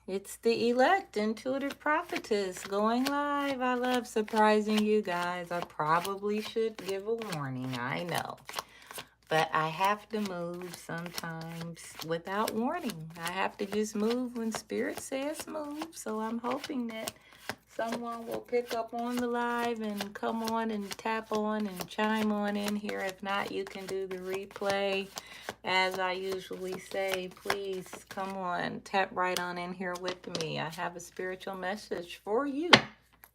It's the elect intuitive prophetess going live. I love surprising you guys. I probably should give a warning, I know. But I have to move sometimes without warning. I have to just move when spirit says move. So I'm hoping that someone will pick up on the live and come on and tap on and chime on in here. If not, you can do the replay. As I usually say, please come on, tap right on in here with me. I have a spiritual message for you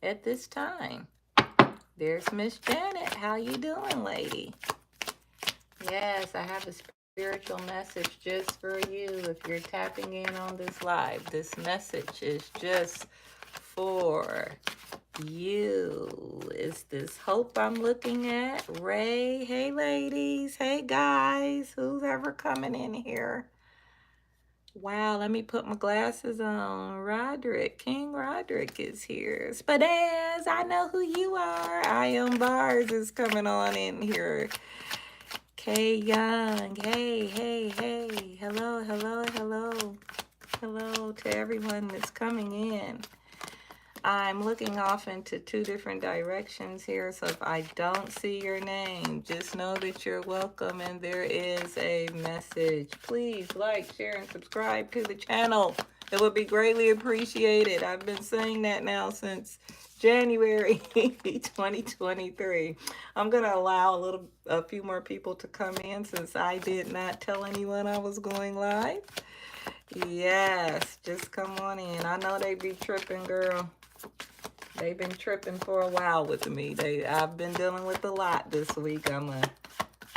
at this time. There's Miss Janet. How you doing, lady? Yes, I have a spiritual message just for you. If you're tapping in on this live, this message is just for you. Is this Hope I'm looking at? Ray, hey ladies, hey guys, who's ever coming in here? Wow, let me put my glasses on. Roderick, King Roderick is here. Spadaz, I know who you are. I Am Bars is coming on in here. Kay Young, hey, hey, hey. Hello, hello, hello. Hello to everyone that's coming in. I'm looking off into two different directions here, so if I don't see your name, just know that you're welcome and there is a message. Please like, share, and subscribe to the channel. It would be greatly appreciated. I've been saying that now since January 2023. I'm going to allow a few more people to come in since I did not tell anyone I was going live. Yes, just come on in. I know they be tripping, girl. They've been tripping for a while with me. I've been dealing with a lot this week. I'm going to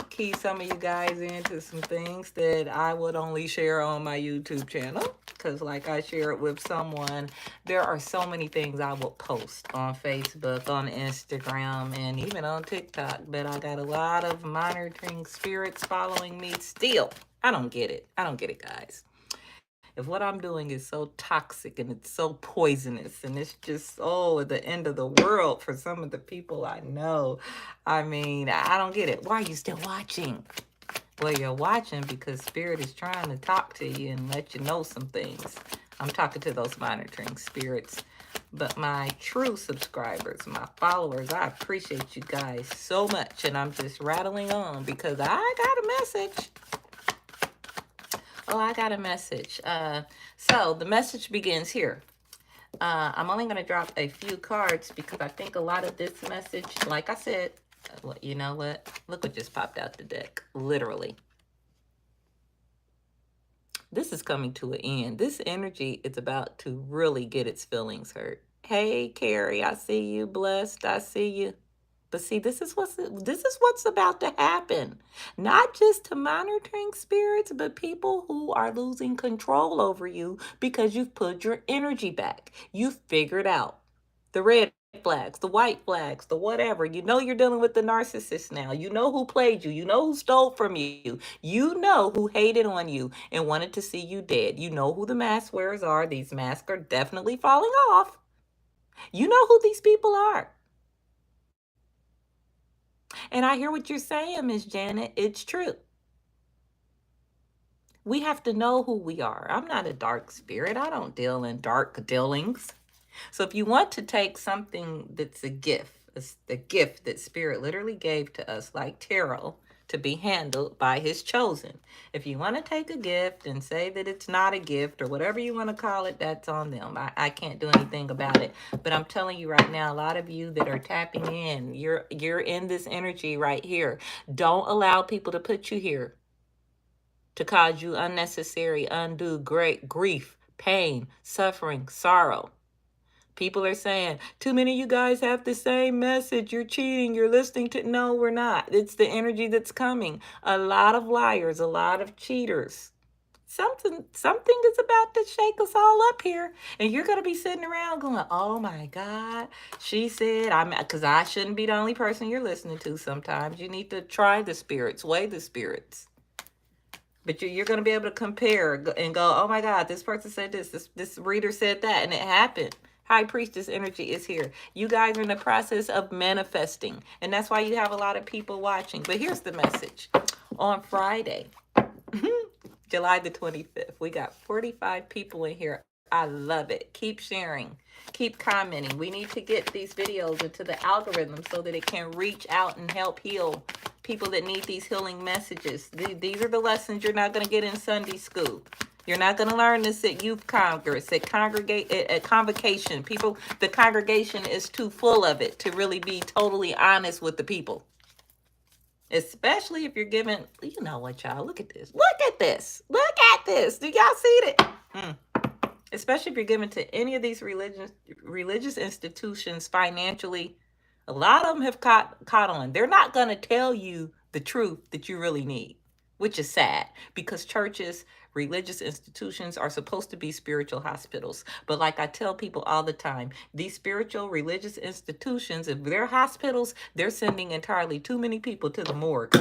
key some of you guys into some things that I would only share on my YouTube channel. Because like I share it with someone, there are so many things I will post on Facebook, on Instagram, and even on TikTok. But I got a lot of monitoring spirits following me still. I don't get it. I don't get it, guys. If what I'm doing is so toxic and it's so poisonous and it's just, oh, the end of the world for some of the people I know, I mean, I don't get it. Why are you still watching? Well, you're watching because Spirit is trying to talk to you and let you know some things. I'm talking to those monitoring spirits. But my true subscribers, my followers, I appreciate you guys so much. And I'm just rattling on because I got a message. Oh, I got a message. So the message begins here. I'm only going to drop a few cards because I think a lot of this message, like I said, well, you know what? Look what just popped out the deck. Literally. This is coming to an end. This energy is about to really get its feelings hurt. Hey, Carrie, I see you. Blessed, I see you. But see, this is what's about to happen. Not just to monitoring spirits, but people who are losing control over you because you've put your energy back. You've figured out the red flags, the white flags, the whatever. You know you're dealing with the narcissist now. You know who played you. You know who stole from you. You know who hated on you and wanted to see you dead. You know who the mask wearers are. These masks are definitely falling off. You know who these people are. And I hear what you're saying, Miss Janet. It's true. We have to know who we are. I'm not a dark spirit. I don't deal in dark dealings. So if you want to take something that's a gift, it's the gift that Spirit literally gave to us, like tarot, to be handled by his chosen. If you want to take a gift and say that it's not a gift or whatever you want to call it, that's on them. I can't do anything about it. But I'm telling you right now, a lot of you that are tapping in, you're in this energy right here. Don't allow people to put you here to cause you unnecessary, undue great grief, pain, suffering, sorrow. People are saying, too many of you guys have the same message. You're cheating. You're listening to. No, we're not. It's the energy that's coming. A lot of liars, a lot of cheaters. Something is about to shake us all up here. And you're going to be sitting around going, oh my God. She said, because I shouldn't be the only person you're listening to sometimes. You need to try the spirits, weigh the spirits. But you're going to be able to compare and go, oh my God, this person said this reader said that, and it happened. High Priestess energy is here. You guys are in the process of manifesting, and that's why you have a lot of people watching. But here's the message. On Friday, July the 25th, we got 45 people in here. I love it. Keep sharing. Keep commenting. We need to get these videos into the algorithm so that it can reach out and help heal people that need these healing messages. These are the lessons you're not going to get in Sunday school. You're not going to learn this at youth congress, at convocation. People, the congregation is too full of it to really be totally honest with the people. Especially if you're given, you know what, y'all, look at this. Look at this. Look at this. Do y'all see it? Especially if you're given to any of these religious institutions financially. A lot of them have caught on. They're not going to tell you the truth that you really need, which is sad, because churches, religious institutions are supposed to be spiritual hospitals. But like I tell people all the time, these spiritual religious institutions, if they're hospitals, they're sending entirely too many people to the morgue.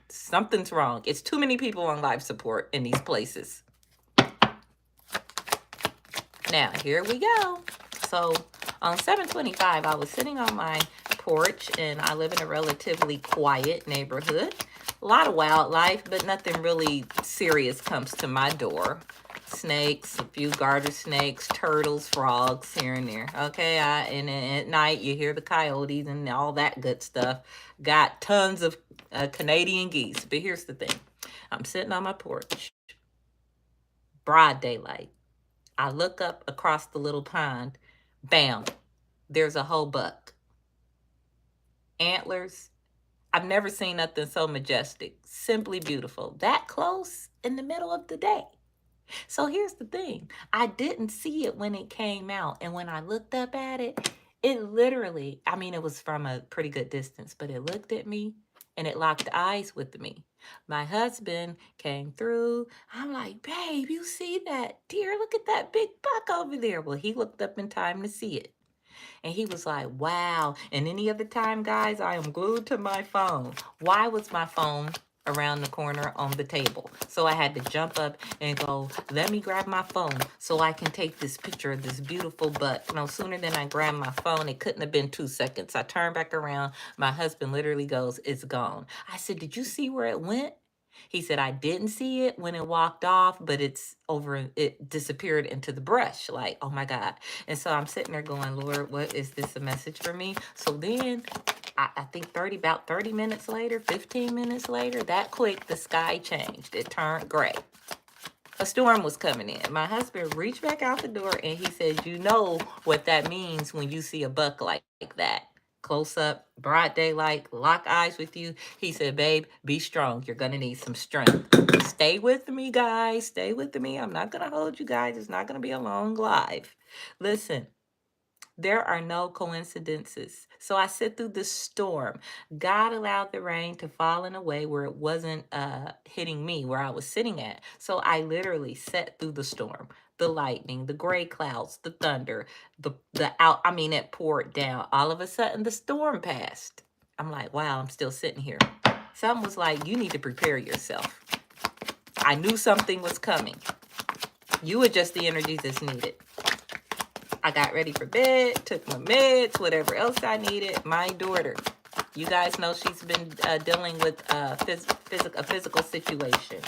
Something's wrong. It's too many people on life support in these places. Now, here we go. So on 7/25, I was sitting on my porch, and I live in a relatively quiet neighborhood. A lot of wildlife, but nothing really serious comes to my door. Snakes, a few garter snakes, turtles, frogs here and there. Okay, and at night you hear the coyotes and all that good stuff. Got tons of Canadian geese. But here's the thing. I'm sitting on my porch. Broad daylight. I look up across the little pond. Bam, there's a whole buck. Antlers. I've never seen nothing so majestic. Simply beautiful. That close in the middle of the day. So here's the thing. I didn't see it when it came out. And when I looked up at it, it literally, I mean, it was from a pretty good distance, but it looked at me and it locked eyes with me. My husband came through. I'm like, babe, you see that deer? Look at that big buck over there. Well, he looked up in time to see it. And he was like, wow. And any other time, guys, I am glued to my phone. Why was my phone around the corner on the table? So I had to jump up and go, let me grab my phone so I can take this picture of this beautiful buck. No sooner than I grabbed my phone, it couldn't have been 2 seconds. I turned back around. My husband literally goes, it's gone. I said, did you see where it went? He said, I didn't see it when it walked off, but it disappeared into the brush. Like, oh my God. And so I'm sitting there going, Lord, what is this a message for me? So then I think about 30 minutes later, 15 minutes later, that quick, the sky changed. It turned gray. A storm was coming in. My husband reached back out the door and he said, you know what that means when you see a buck like that. Close up, broad daylight, lock eyes with you. He said, babe, be strong. You're going to need some strength. Stay with me, guys. Stay with me. I'm not going to hold you guys. It's not going to be a long live. Listen. There are no coincidences. So I sit through this storm. God allowed the rain to fall in a way where it wasn't hitting me where I was sitting at. So I literally sat through the storm, the lightning, the gray clouds, the thunder, it poured down. All of a sudden the storm passed. I'm like, wow, I'm still sitting here. Something was like, you need to prepare yourself. I knew something was coming. You adjust the energies that's needed. I got ready for bed, took my meds, whatever else I needed. My daughter, you guys know she's been dealing with a physical situation.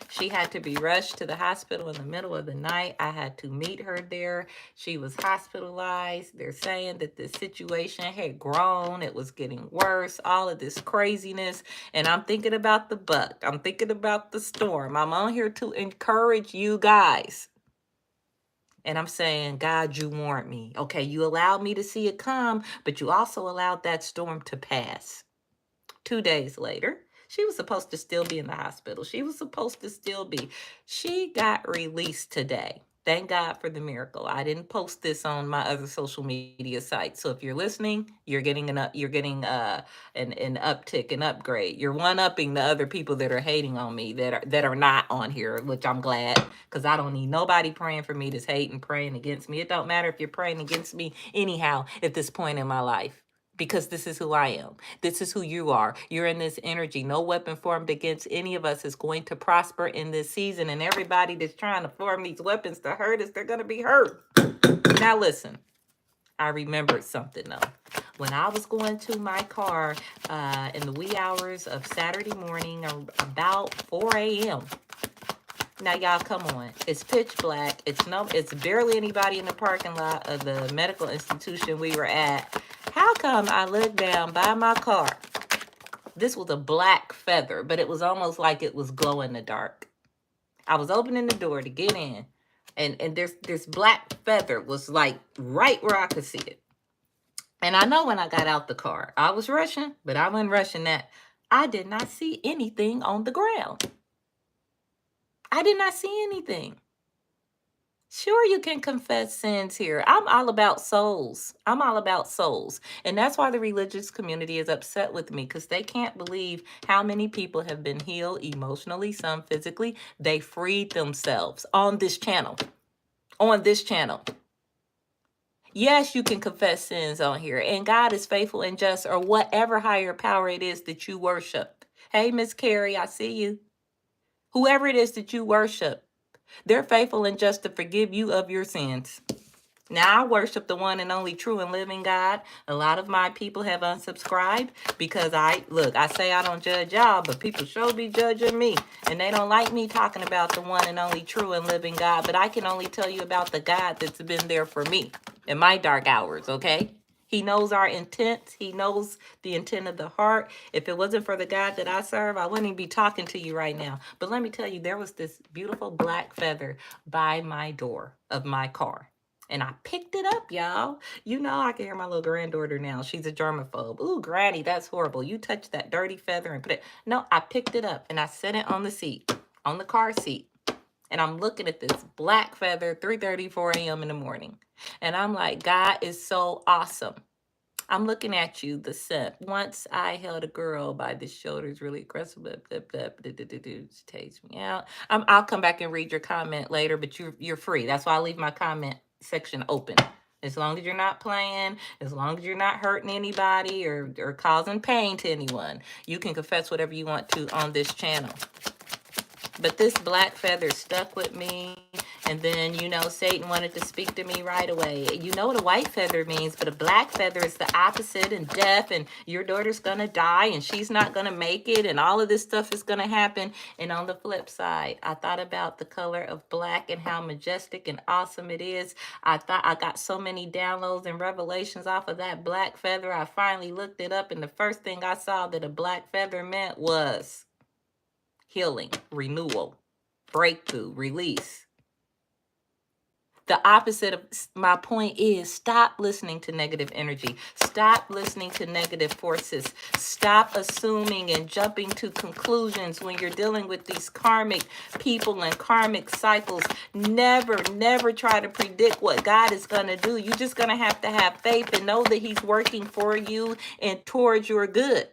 She had to be rushed to the hospital in the middle of the night. I had to meet her there. She was hospitalized. They're saying that the situation had grown. It was getting worse, all of this craziness. And I'm thinking about the buck. I'm thinking about the storm. I'm on here to encourage you guys. And I'm saying, God, you warned me. Okay, you allowed me to see it come, but you also allowed that storm to pass. 2 days later, she was supposed to still be in the hospital. She got released today. Thank God for the miracle. I didn't post this on my other social media sites. So if you're listening, you're getting an uptick, an upgrade. You're one-upping the other people that are hating on me that are not on here, which I'm glad, because I don't need nobody praying for me that's hating, praying against me. It don't matter if you're praying against me anyhow at this point in my life. Because this is who I am. This is who you are. You're in this energy. No weapon formed against any of us is going to prosper in this season. And everybody that's trying to form these weapons to hurt us, they're going to be hurt. Now listen, I remembered something though. When I was going to my car in the wee hours of Saturday morning, about 4 a.m., Now, y'all, come on. It's pitch black. It's barely anybody in the parking lot of the medical institution we were at. How come I looked down by my car? This was a black feather, but it was almost like it was glow in the dark. I was opening the door to get in, and this black feather was like right where I could see it. And I know when I got out the car, I was rushing, but I wasn't rushing that. I did not see anything on the ground. I did not see anything. Sure, you can confess sins here. I'm all about souls. I'm all about souls. And that's why the religious community is upset with me, because they can't believe how many people have been healed emotionally, some physically. They freed themselves on this channel. On this channel. Yes, you can confess sins on here, and God is faithful and just, or whatever higher power it is that you worship. Hey, Miss Carrie, I see you. Whoever it is that you worship, they're faithful and just to forgive you of your sins. Now, I worship the one and only true and living God. A lot of my people have unsubscribed because I say I don't judge y'all, but people sure be judging me. And they don't like me talking about the one and only true and living God. But I can only tell you about the God that's been there for me in my dark hours, okay? He knows our intent. He knows the intent of the heart. If it wasn't for the God that I serve, I wouldn't even be talking to you right now. But let me tell you, there was this beautiful black feather by my door of my car. And I picked it up, y'all. You know, I can hear my little granddaughter now. She's a germaphobe. Ooh, Granny, that's horrible. You touched that dirty feather and put it. No, I picked it up and I set it on the seat, on the car seat. And I'm looking at this black feather, 3:34 a.m. in the morning. And I'm like, God is so awesome. I'm looking at you, the simp. Once I held a girl by the shoulders really aggressive. She takes me out. I'll come back and read your comment later, but you're free. That's why I leave my comment section open. As long as you're not playing, as long as you're not hurting anybody or causing pain to anyone, you can confess whatever you want to on this channel. But this black feather stuck with me. And then, you know, Satan wanted to speak to me right away. You know what a white feather means, but a black feather is the opposite and death. And your daughter's going to die and she's not going to make it. And all of this stuff is going to happen. And on the flip side, I thought about the color of black and how majestic and awesome it is. I thought I got so many downloads and revelations off of that black feather. I finally looked it up. And the first thing I saw that a black feather meant was healing, renewal, breakthrough, release. The opposite of my point is stop listening to negative energy. Stop listening to negative forces. Stop assuming and jumping to conclusions when you're dealing with these karmic people and karmic cycles. Never try to predict what God is going to do. You're just going to have faith and know that he's working for you and towards your good.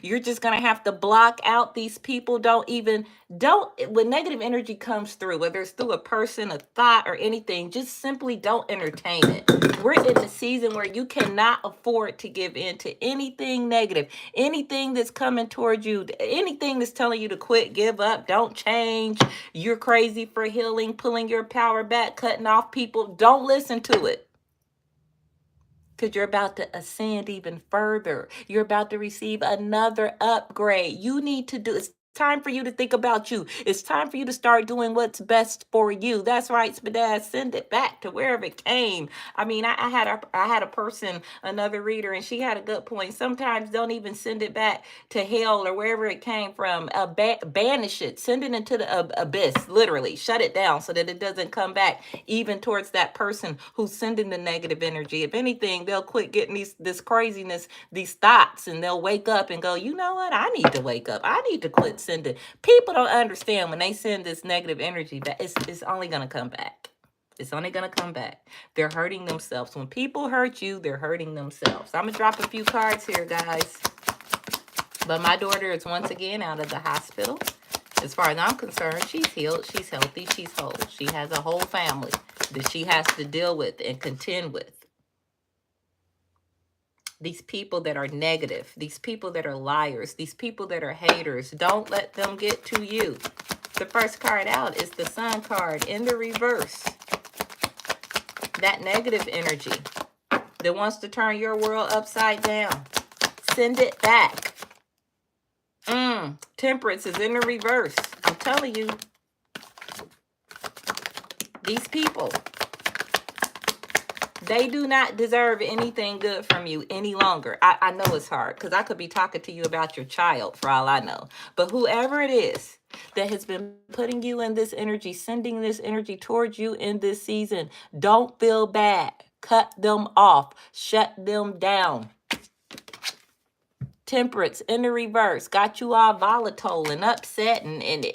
You're just going to have to block out these people. When negative energy comes through, whether it's through a person, a thought, or anything, just simply don't entertain it. We're in a season where you cannot afford to give in to anything negative, anything that's coming towards you, anything that's telling you to quit, give up, don't change. You're crazy for healing, pulling your power back, cutting off people. Don't listen to it. Because you're about to ascend even further. You're about to receive another upgrade. It's time for you to think about you. It's time for you to start doing what's best for you. That's right, Spadaz. Send it back to wherever it came. I mean, I had a person, another reader, and she had a good point. Sometimes don't even send it back to hell or wherever it came from. Banish it. Send it into the abyss, literally. Shut it down so that it doesn't come back even towards that person who's sending the negative energy. If anything, they'll quit getting this craziness, these thoughts, and they'll wake up and go, you know what? I need to wake up. I need to quit sending. People don't understand when they send this negative energy that it's only going to come back. It's only going to come back. They're hurting themselves. When people hurt you, they're hurting themselves. I'm going to drop a few cards here, guys. But my daughter is once again out of the hospital. As far as I'm concerned, she's healed, she's healthy, she's whole. She has a whole family that she has to deal with and contend with. These people that are negative, these people that are liars, these people that are haters, don't let them get to you. The first card out is the Sun card in the reverse. That negative energy that wants to turn your world upside down. Send it back. Temperance is in the reverse. I'm telling you. These people, they do not deserve anything good from you any longer. I know it's hard because I could be talking to you about your child for all I know. But whoever it is that has been putting you in this energy, sending this energy towards you in this season, don't feel bad. Cut them off. Shut them down. Temperance in the reverse got you all volatile and upset and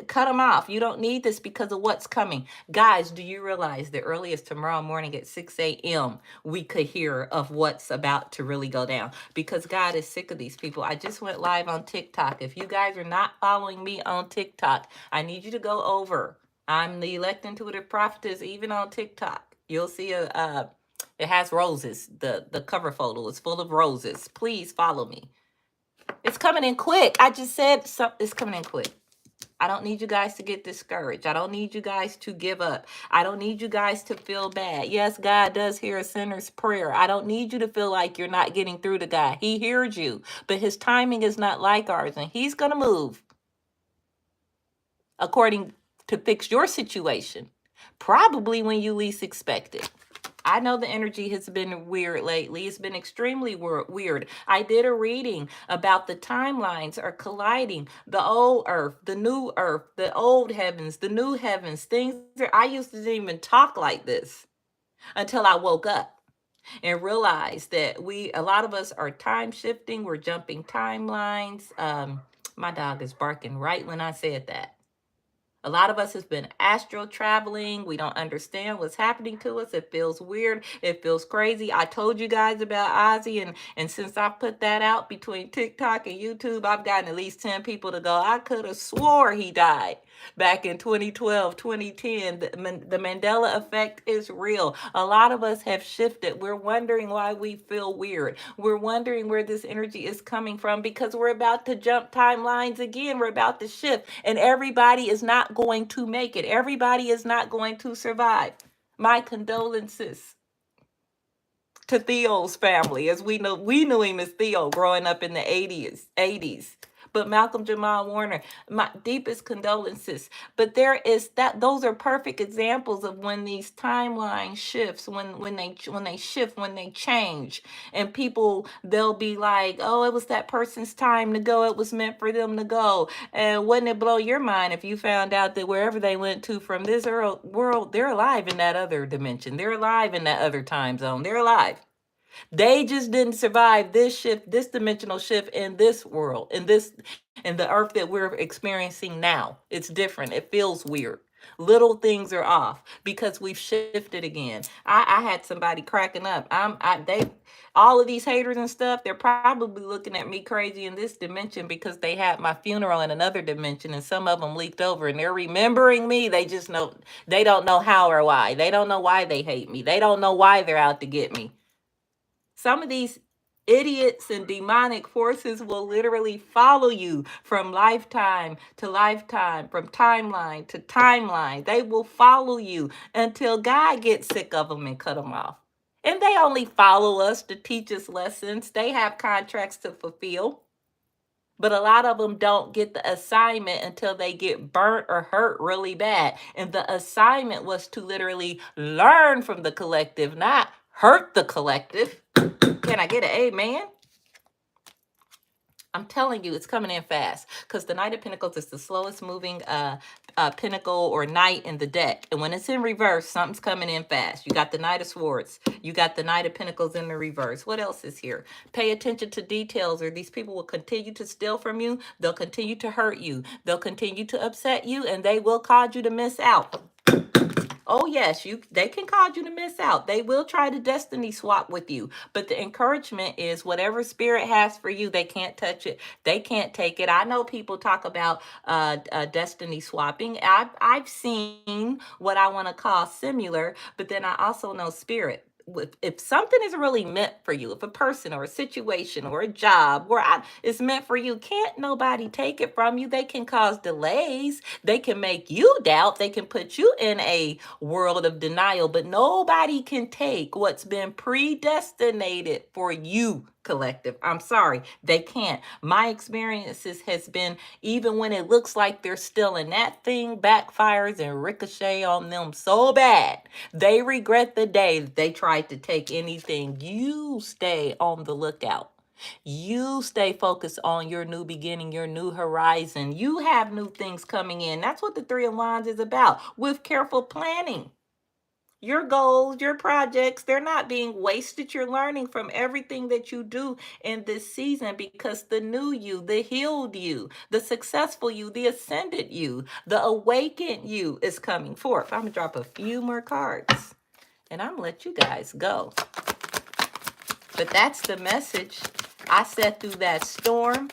cut them off. You don't need this because of what's coming. Guys, do you realize the earliest tomorrow morning at 6 a.m. we could hear of what's about to really go down? Because God is sick of these people. I just went live on TikTok. If you guys are not following me on TikTok, I need you to go over. I'm the Elect Intuitive Prophetess, even on TikTok. You'll see it has roses. The cover photo is full of roses. Please follow me. It's coming in quick. I just said it's coming in quick. I don't need you guys to get discouraged. I don't need you guys to give up. I don't need you guys to feel bad. Yes, God does hear a sinner's prayer. I don't need you to feel like you're not getting through to God. He hears you, but his timing is not like ours, and he's going to move according to fix your situation, probably when you least expect it. I know the energy has been weird lately. It's been extremely weird. I did a reading about the timelines are colliding. The old earth, the new earth, the old heavens, the new heavens, things that I used to didn't even talk like this until I woke up and realized that a lot of us are time shifting. We're jumping timelines. My dog is barking right when I said that. A lot of us has been astral traveling. We don't understand what's happening to us. It feels weird. It feels crazy. I told you guys about Ozzy, and since I put that out between TikTok and YouTube, I've gotten at least 10 people to go, I could have swore he died back in 2012, 2010. The Mandela effect is real. A lot of us have shifted. We're wondering why we feel weird. We're wondering where this energy is coming from because we're about to jump timelines again. We're about to shift, and everybody is not going to make it. Everybody is not going to survive. My condolences to Theo's family, as we knew him as Theo growing up in the 80s. But Malcolm Jamal Warner, my deepest condolences. But those are perfect examples of when these timeline shifts, when they shift, when they change, and people, they'll be like, oh, it was that person's time to go. It was meant for them to go. And wouldn't it blow your mind if you found out that wherever they went to from this world, they're alive in that other dimension. They're alive in that other time zone. They're alive. They just didn't survive this shift, this dimensional shift in this world, in the earth that we're experiencing now. It's different. It feels weird. Little things are off because we've shifted again. I had somebody cracking up. All of these haters and stuff, they're probably looking at me crazy in this dimension because they had my funeral in another dimension, and some of them leaked over and they're remembering me. They just know, they don't know how or why. They don't know why they hate me. They don't know why they're out to get me. Some of these idiots and demonic forces will literally follow you from lifetime to lifetime, from timeline to timeline. They will follow you until God gets sick of them and cut them off. And they only follow us to teach us lessons. They have contracts to fulfill. But a lot of them don't get the assignment until they get burnt or hurt really bad. And the assignment was to literally learn from the collective, not hurt the collective. Can I get an amen? I'm telling you, it's coming in fast because the Knight of Pentacles is the slowest moving pinnacle or knight in the deck. And when it's in reverse, something's coming in fast. You got the Knight of Swords. You got the Knight of Pentacles in the reverse. What else is here? Pay attention to details, or these people will continue to steal from you. They'll continue to hurt you. They'll continue to upset you, and they will cause you to miss out. Oh yes, they can cause you to miss out. They will try to destiny swap with you. But the encouragement is whatever spirit has for you, they can't touch it. They can't take it. I know people talk about destiny swapping. I've seen what I want to call similar, but then I also know spirit. If something is really meant for you, if a person or a situation or a job is meant for you, can't nobody take it from you. They can cause delays. They can make you doubt. They can put you in a world of denial, but nobody can take what's been predestinated for you collective. I'm sorry, they can't. My experiences has been, even when it looks like they're still in that thing, backfires and ricochet on them so bad. They regret the day that they tried to take anything. You stay on the lookout. You stay focused on your new beginning, your new horizon. You have new things coming in. That's what the Three of Wands is about, with careful planning. Your goals, your projects, they're not being wasted. You're learning from everything that you do in this season, because the new you, the healed you, the successful you, the ascended you, the awakened you is coming forth. I'm going to drop a few more cards and I'm going to let you guys go. But that's the message. I sat through that storm.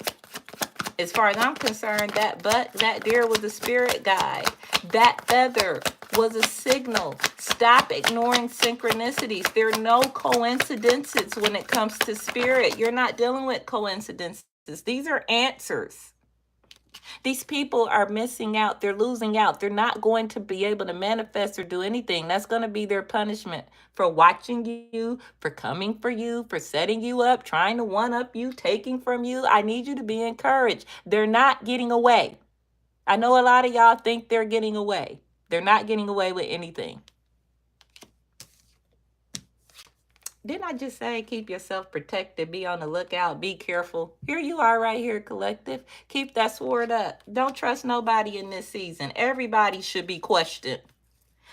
As far as I'm concerned, that deer was a spirit guide. That feather was a signal. Stop ignoring synchronicities. There are no coincidences when it comes to spirit. You're not dealing with coincidences. These are answers. These people are missing out. They're losing out. They're not going to be able to manifest or do anything. That's going to be their punishment for watching you, for coming for you, for setting you up, trying to one-up you, taking from you. I need you to be encouraged. They're not getting away. I know a lot of y'all think they're getting away. They're not getting away with anything. Didn't I just say keep yourself protected, be on the lookout, be careful? Here you are right here, collective. Keep that sword up. Don't trust nobody in this season. Everybody should be questioned.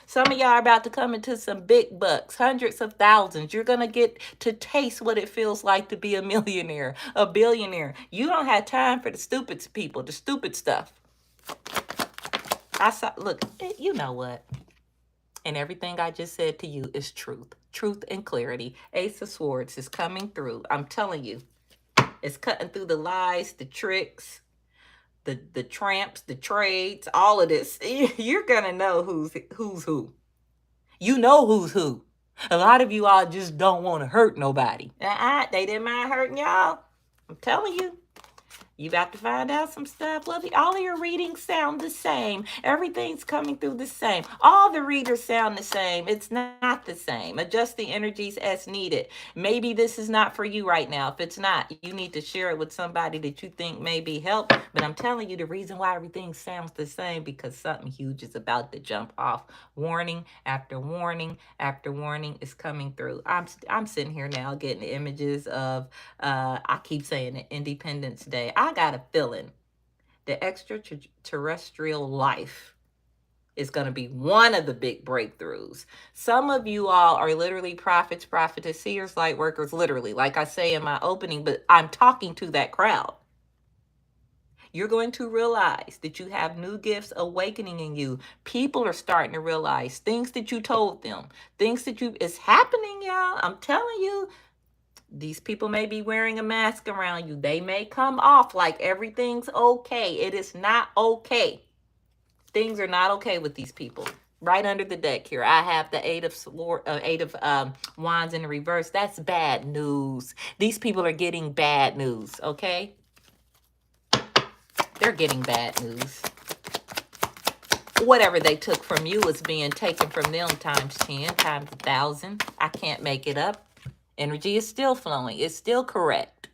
Some of y'all are about to come into some big bucks, hundreds of thousands. You're going to get to taste what it feels like to be a millionaire, a billionaire. You don't have time for the stupid people, the stupid stuff. Look, you know what? And everything I just said to you is truth. Truth and clarity. Ace of Swords is coming through. I'm telling you. It's cutting through the lies, the tricks, the tramps, the trades, all of this. You're going to know who's who. You know who's who. A lot of you all just don't want to hurt nobody. They didn't mind hurting y'all. I'm telling you. You about to find out some stuff. Well, all of your readings sound the same. Everything's coming through the same. All the readers sound the same. It's not the same. Adjust the energies as needed. Maybe this is not for you right now. If it's not, you need to share it with somebody that you think may be help. But I'm telling you, the reason why everything sounds the same, because something huge is about to jump off. Warning after warning after warning is coming through. I'm sitting here now getting images of, I keep saying it, Independence Day. I got a feeling the extraterrestrial life is going to be one of the big breakthroughs. Some of you all are literally prophets, prophetess, seers, light workers, literally, like I say in my opening, but I'm talking to that crowd. You're going to realize that you have new gifts awakening in you. People are starting to realize things that you told them, it's happening, y'all. I'm telling you. These people may be wearing a mask around you. They may come off like everything's okay. It is not okay. Things are not okay with these people. Right under the deck here, I have the Eight of Wands in the reverse. That's bad news. These people are getting bad news, okay? They're getting bad news. Whatever they took from you is being taken from them times 10, times 1,000. I can't make it up. Energy is still flowing. It's still correct.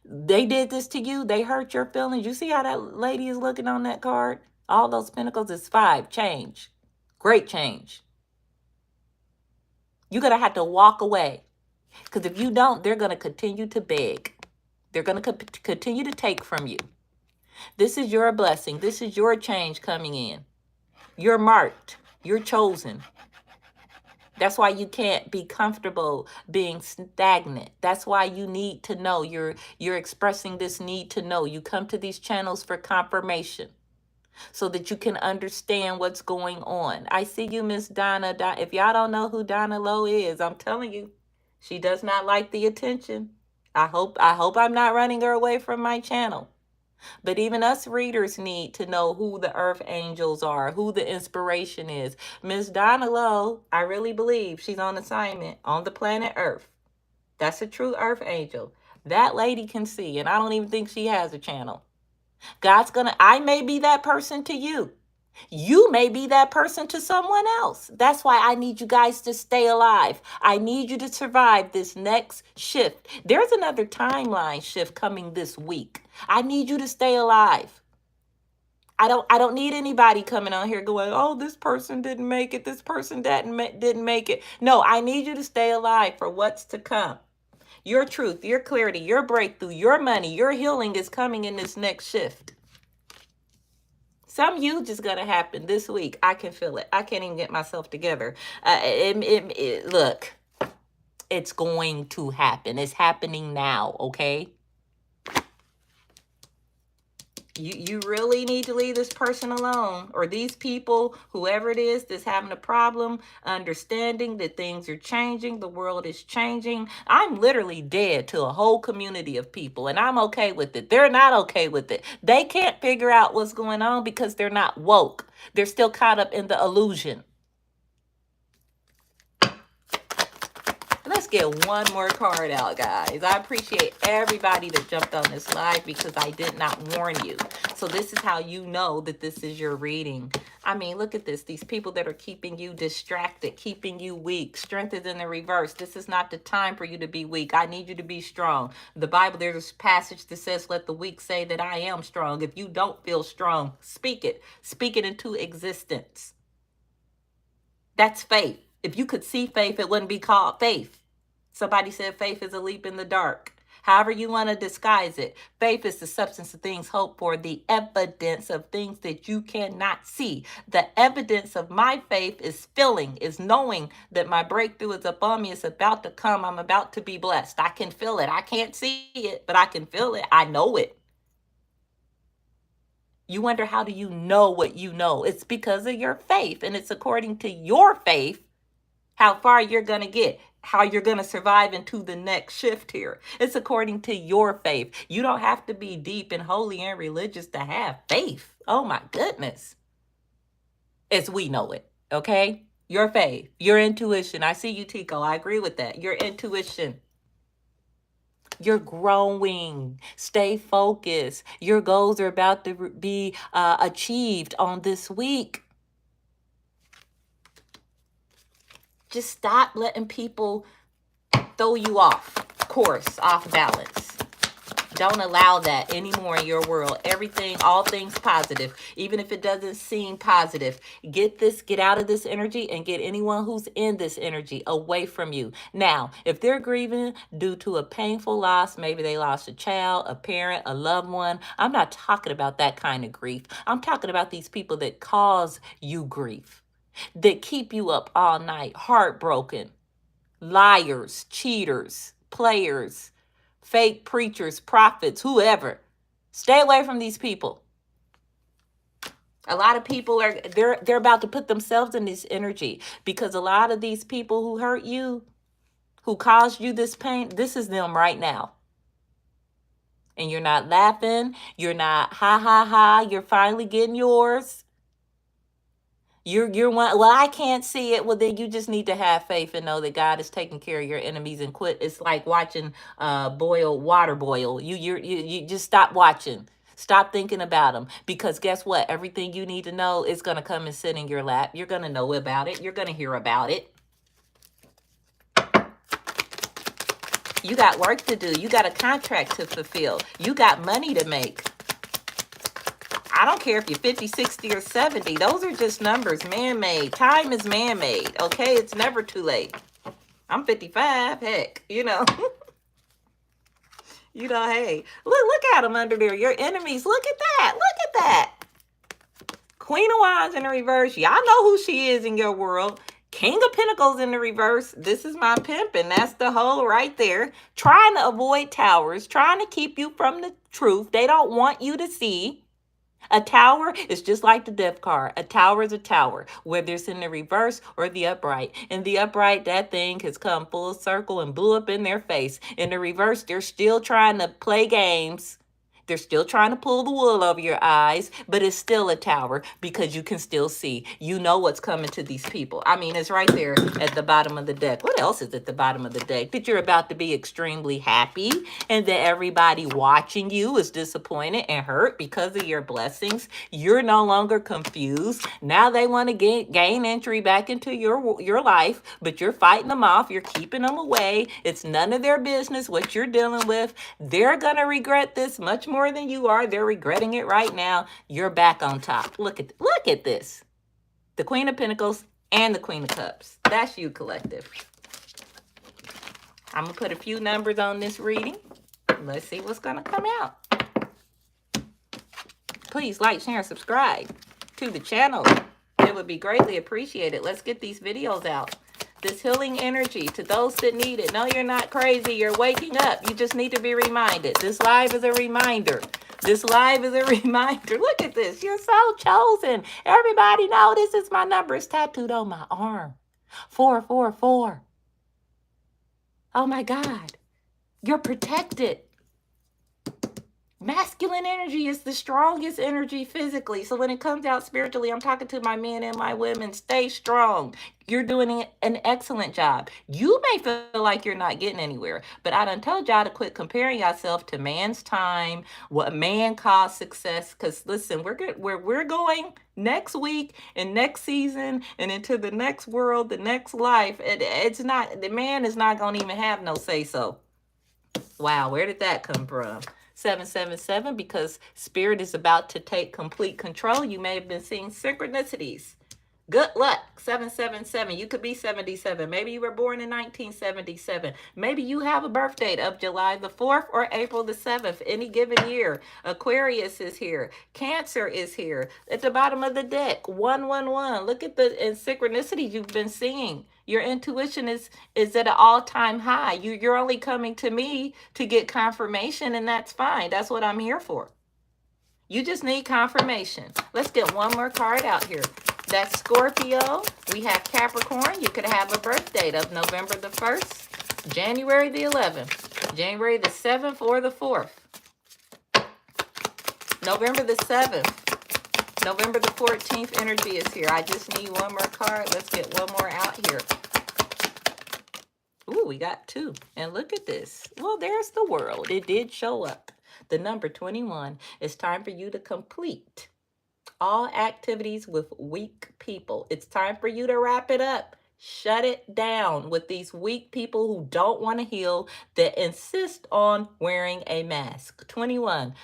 They did this to you. They hurt your feelings. You see how that lady is looking on that card? All those pentacles is 5. Change. Great change. You're going to have to walk away. Because if you don't, they're going to continue to beg. They're going to continue to take from you. This is your blessing. This is your change coming in. You're marked. You're chosen. That's why you can't be comfortable being stagnant. That's why you need to know. You're expressing this need to know. You come to these channels for confirmation so that you can understand what's going on. I see you, Miss Donna. If y'all don't know who Donna Lowe is, I'm telling you, she does not like the attention. I hope I'm not running her away from my channel. But even us readers need to know who the earth angels are, who the inspiration is. Miss Donna Lowe, I really believe she's on assignment on the planet Earth. That's a true earth angel. That lady can see, and I don't even think she has a channel. I may be that person to you. You may be that person to someone else. That's why I need you guys to stay alive. I need you to survive this next shift. There's another timeline shift coming this week. I need you to stay alive. I don't need anybody coming on here going, "Oh, this person didn't make it. This person didn't make it." No, I need you to stay alive for what's to come. Your truth, your clarity, your breakthrough, your money, your healing is coming in this next shift. Some huge is going to happen this week. I can feel it. I can't even get myself together. Look, it's going to happen. It's happening now, okay? You really need to leave this person alone, or these people, whoever it is that's having a problem understanding that things are changing, the world is changing. I'm literally dead to a whole community of people, and I'm okay with it. They're not okay with it. They can't figure out what's going on because they're not woke. They're still caught up in the illusion. Let's get one more card out, guys. I appreciate everybody that jumped on this live because I did not warn you. So this is how you know that this is your reading. I mean, look at this. These people that are keeping you distracted, keeping you weak. Strength is in the reverse. This is not the time for you to be weak. I need you to be strong. The Bible, there's a passage that says, "Let the weak say that I am strong." If you don't feel strong, speak it. Speak it into existence. That's faith. If you could see faith, it wouldn't be called faith. Somebody said faith is a leap in the dark. However you want to disguise it. Faith is the substance of things hoped for, the evidence of things that you cannot see. The evidence of my faith is feeling, is knowing that my breakthrough is upon me. It's about to come. I'm about to be blessed. I can feel it. I can't see it, but I can feel it. I know it. You wonder, how do you know what you know? It's because of your faith, and it's according to your faith how far you're going to get, how you're going to survive into the next shift here. It's according to your faith. You don't have to be deep and holy and religious to have faith. Oh my goodness. As we know it, okay? Your faith, your intuition. I see you, Tico. I agree with that. Your intuition. You're growing. Stay focused. Your goals are about to be achieved on this week. Just stop letting people throw you off course, off balance. Don't allow that anymore in your world. Everything, all things positive, even if it doesn't seem positive. Get out of this energy and get anyone who's in this energy away from you. Now, if they're grieving due to a painful loss, maybe they lost a child, a parent, a loved one. I'm not talking about that kind of grief. I'm talking about these people that cause you grief, that keep you up all night, heartbroken. Liars, cheaters, players, fake preachers, prophets, whoever. Stay away from these people. A lot of people they're about to put themselves in this energy because a lot of these people who hurt you, who caused you this pain, this is them right now. And you're not laughing, you're not ha ha ha, you're finally getting yours. You're one. Well, I can't see it. Well, then you just need to have faith and know that God is taking care of your enemies and quit. It's like watching water boil. You just stop watching. Stop thinking about them, because guess what? Everything you need to know is going to come and sit in your lap. You're going to know about it. You're going to hear about it. You got work to do. You got a contract to fulfill. You got money to make. I don't care if you're 50, 60, or 70. Those are just numbers, man-made. Time is man-made, okay? It's never too late. I'm 55, heck, you know. Hey, look at them under there. Your enemies, look at that. Look at that. Queen of Wands in the reverse. Y'all know who she is in your world. King of Pentacles in the reverse. This is my pimp, and that's the hoe right there. Trying to avoid towers, trying to keep you from the truth. They don't want you to see. A tower is just like the death card. A tower is a tower, whether it's in the reverse or the upright. In the upright, that thing has come full circle and blew up in their face. In the reverse, they're still trying to play games. They're still trying to pull the wool over your eyes, but it's still a tower because you can still see. You know what's coming to these people. I mean, it's right there at the bottom of the deck. What else is at the bottom of the deck? That you're about to be extremely happy and that everybody watching you is disappointed and hurt because of your blessings. You're no longer confused. Now they want to gain entry back into your life, but you're fighting them off. You're keeping them away. It's none of their business what you're dealing with. They're going to regret this much more than you are. They're regretting it right now. You're back on top. Look at this. The Queen of Pentacles and the Queen of Cups. That's you, collective. I'm going to put a few numbers on this reading. Let's see what's going to come out. Please like, share, and subscribe to the channel. It would be greatly appreciated. Let's get these videos out. This healing energy to those that need it. No, you're not crazy. You're waking up. You just need to be reminded. This live is a reminder. This live is a reminder. Look at this. You're so chosen. Everybody know this is my number. It's tattooed on my arm. 444. Oh my God. You're protected. Masculine energy is the strongest energy physically. So when it comes out spiritually, I'm talking to my men and my women. Stay strong. You're doing an excellent job. You may feel like you're not getting anywhere, but I done told y'all to quit comparing yourself to man's time, what man calls success. Because listen, we're good. Where we're going next week and next season and into the next world, the next life. It's not, the man is not going to even have no say so. Wow, where did that come from? 777, because spirit is about to take complete control. You may have been seeing synchronicities. Good luck. 777. You could be 77. Maybe you were born in 1977. Maybe you have a birth date of July the 4th or April the 7th, any given year. Aquarius is here. Cancer is here. At the bottom of the deck, 111. Look at the synchronicities you've been seeing. Your intuition is at an all-time high. You're only coming to me to get confirmation, and that's fine. That's what I'm here for. You just need confirmation. Let's get one more card out here. That's Scorpio. We have Capricorn. You could have a birth date of November the 1st, January the 11th, January the 7th, or the 4th. November the 7th, November the 14th energy is here. I just need one more card. Let's get one more out here. Ooh, we got two. And look at this. Well, there's the world. It did show up. The number 21. It's time for you to complete all activities with weak people. It's time for you to wrap it up. Shut it down with these weak people who don't want to heal, that insist on wearing a mask. 21.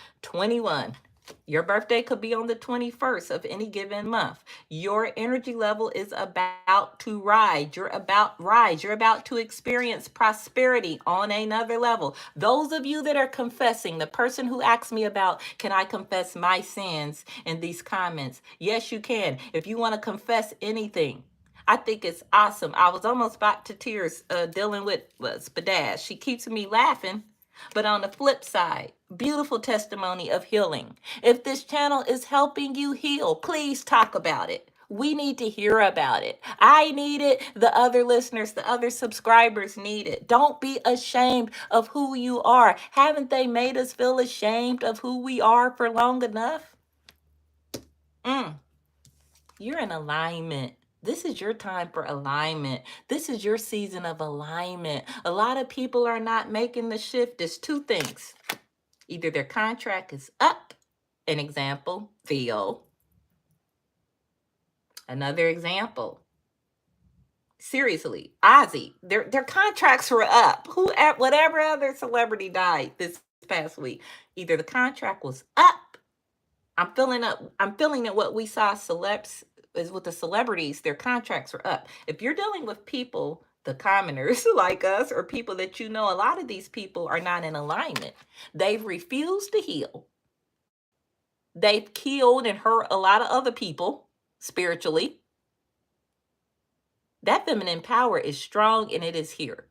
Your birthday could be on the 21st of any given month. Your energy level is about to rise. You're about to experience prosperity on another level. Those of you that are confessing, the person who asked me about, can I confess my sins in these comments? Yes, you can. If you want to confess anything, I think it's awesome. I was almost back to tears dealing with Spadash. She keeps me laughing. But on the flip side, beautiful testimony of healing. If this channel is helping you heal, please talk about it. We need to hear about it. I need it. The other listeners, the other subscribers need it. Don't be ashamed of who you are. Haven't they made us feel ashamed of who we are for long enough? You're in alignment. This is your time for alignment. This is your season of alignment. A lot of people are not making the shift. There's two things. Either their contract is up. An example, Theo. Another example, seriously, Ozzy. Their contracts were up. Whatever other celebrity died this past week, either the contract was up. I'm feeling that what we saw celebs is with the celebrities, their contracts are up. If you're dealing with people, the commoners like us, or people that you know, a lot of these people are not in alignment. They've refused to heal. They've killed and hurt a lot of other people spiritually. That feminine power is strong, and it is here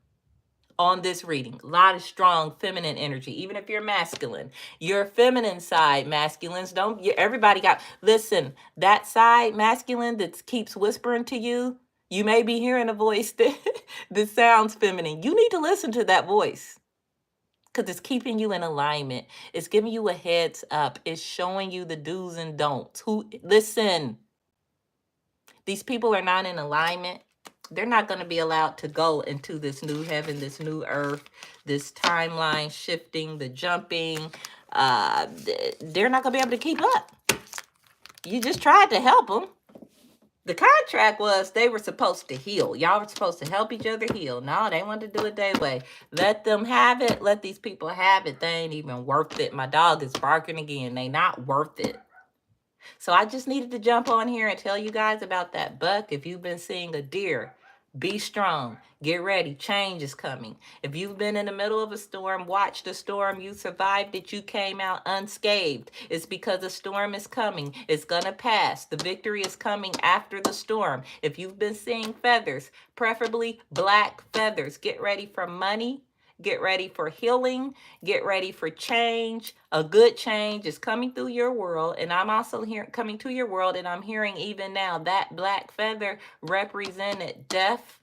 on this reading. A lot of strong feminine energy. Even if you're masculine, your feminine side, masculines don't, everybody got, listen, that side masculine that keeps whispering to you, you may be hearing a voice that sounds feminine. You need to listen to that voice, because it's keeping you in alignment. It's giving you a heads up. It's showing you the do's and don'ts. Listen, these people are not in alignment. They're not going to be allowed to go into this new heaven, this new earth, this timeline shifting, the jumping. They're not going to be able to keep up. You just tried to help them. The contract was they were supposed to heal. Y'all were supposed to help each other heal. No, they wanted to do it their way. Let them have it. Let these people have it. They ain't even worth it. My dog is barking again. They not worth it. So I just needed to jump on here and tell you guys about that buck. If you've been seeing a deer, be strong. Get ready. Change is coming. If you've been in the middle of a storm, watch the storm. You survived it. You came out unscathed. It's because the storm is coming. It's going to pass. The victory is coming after the storm. If you've been seeing feathers, preferably black feathers, get ready for money. Get ready for healing. Get ready for change. A good change is coming through your world. And I'm also coming to your world. And I'm hearing even now that black feather represented death,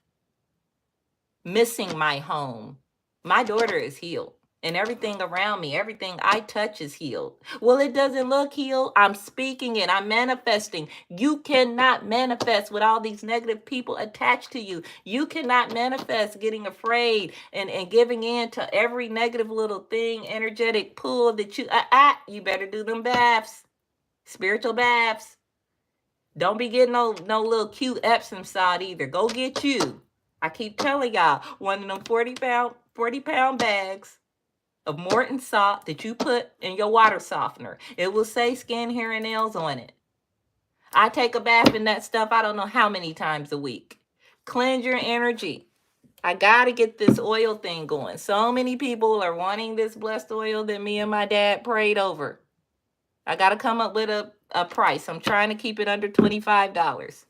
missing my home. My daughter is healed. And everything around me, everything I touch is healed. Well, it doesn't look healed. I'm speaking it. I'm manifesting. You cannot manifest with all these negative people attached to you. You cannot manifest getting afraid and giving in to every negative little thing, energetic pull that you better do them baths, spiritual baths. Don't be getting no little cute Epsom salt either. Go get you. I keep telling y'all, one of them 40-pound bags of Morton salt that you put in your water softener. It will say skin, hair, and nails on it. I take a bath in that stuff I don't know how many times a week. Cleanse your energy. I got to get this oil thing going. So many people are wanting this blessed oil that me and my dad prayed over. I got to come up with a price. I'm trying to keep it under $25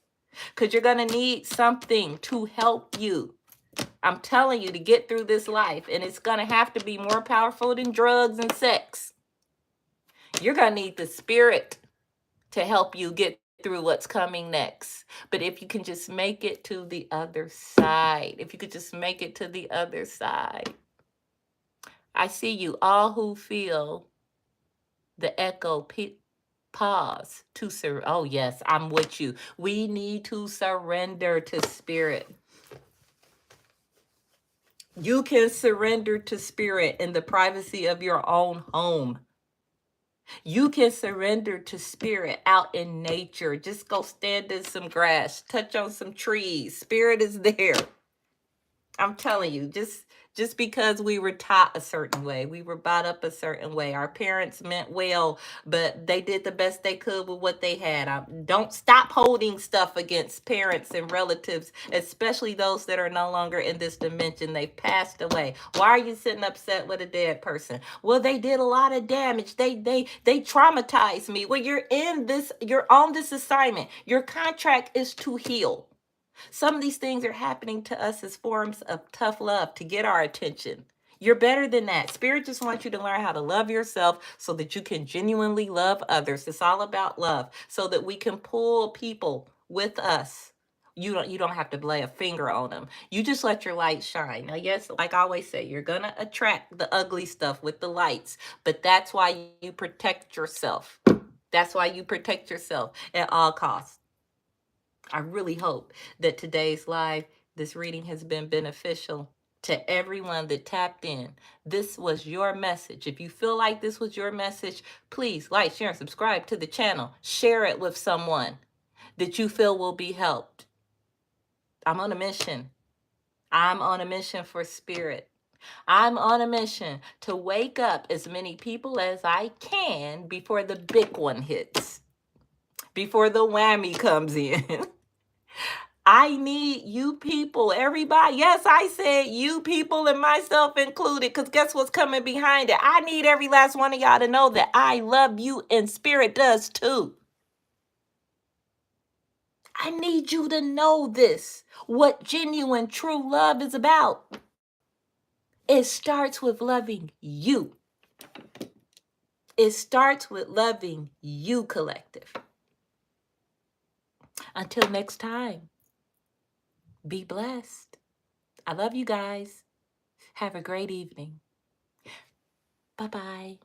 because you're going to need something to help you. I'm telling you, to get through this life, and it's going to have to be more powerful than drugs and sex. You're going to need the spirit to help you get through what's coming next. But if you can just make it to the other side, if you could just make it to the other side. I see you all who feel the echo pause to oh yes, I'm with you. We need to surrender to spirit. You can surrender to spirit in the privacy of your own home. You can surrender to spirit out in nature. Just go stand in some grass, touch on some trees. Spirit is there. I'm telling you, just because we were taught a certain way, we were brought up a certain way. Our parents meant well, but they did the best they could with what they had. Don't stop holding stuff against parents and relatives, especially those that are no longer in this dimension. They've passed away. Why are you sitting upset with a dead person? Well, they did a lot of damage. They traumatized me. Well, you're on this assignment. Your contract is to heal. Some of these things are happening to us as forms of tough love to get our attention. You're better than that. Spirit just wants you to learn how to love yourself so that you can genuinely love others. It's all about love so that we can pull people with us. You don't have to lay a finger on them. You just let your light shine. Now, yes, like I always say, you're going to attract the ugly stuff with the lights, but that's why you protect yourself. That's why you protect yourself at all costs. I really hope that today's live, this reading has been beneficial to everyone that tapped in. This was your message. If you feel like this was your message, please like, share, and subscribe to the channel. Share it with someone that you feel will be helped. I'm on a mission. I'm on a mission for spirit. I'm on a mission to wake up as many people as I can before the big one hits, before the whammy comes in. I need you people, everybody. Yes, I said you people and myself included, because guess what's coming behind it? I need every last one of y'all to know that I love you and spirit does too. I need you to know this, what genuine, true love is about. It starts with loving you. It starts with loving you, collective. Until next time, be blessed. I love you guys. Have a great evening. Bye-bye.